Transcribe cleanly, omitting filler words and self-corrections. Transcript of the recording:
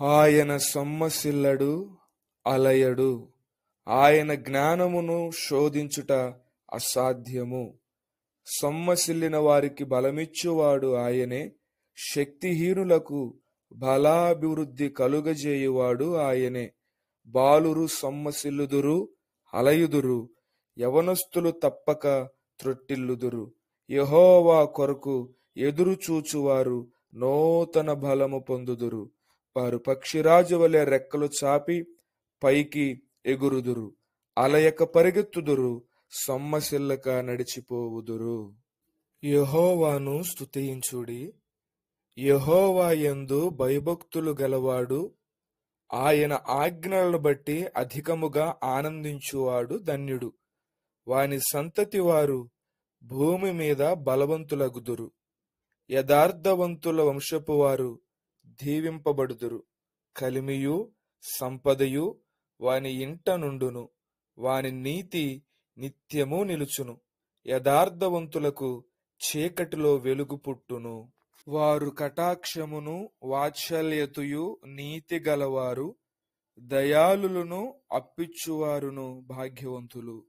ఆయన సొమ్మసిల్లడు, అలయడు. ఆయన జ్ఞానమును శోధించుట అసాధ్యము. సొమ్మసిల్లిన వారికి బలమిచ్చువాడు ఆయనే. శక్తిహీనులకు బలాభివృద్ధి కలుగజేయువాడు ఆయనే. బాలురు సొమ్మసిల్లుదురు, అలయుదురు. యవనస్తులు తప్పక త్రొట్టిల్లుదురు. యెహోవా కొరకు ఎదురుచూచువారు నూతన బలము పొందుదురు. వారు పక్షిరాజు వలె రెక్కలు చాపి పైకి ఎగురుదురు. అలయక పరిగెత్తుదురు, సొమ్మసిల్లక నడిచిపోవుదురు. యెహోవాను స్తుతించుడి. యెహోవా యందు భయభక్తులు గలవాడు, ఆయన ఆజ్ఞలను బట్టి అధికముగా ఆనందించువాడు ధన్యుడు. వాని సంతతి వారు భూమి మీద బలవంతులగుదురు. యథార్థవంతుల వంశపు వారు దీవింపబడుదురు. కలిమియు సంపదయు వాని ఇంట నుండును. వాని నీతి నిత్యము నిలుచును. యథార్థవంతులకు చీకటిలో వెలుగు పుట్టును. వారు కటాక్షమును వాత్సల్యతయు నీతి గలవారు. దయాళులను అప్పిచ్చువారును భాగ్యవంతులు.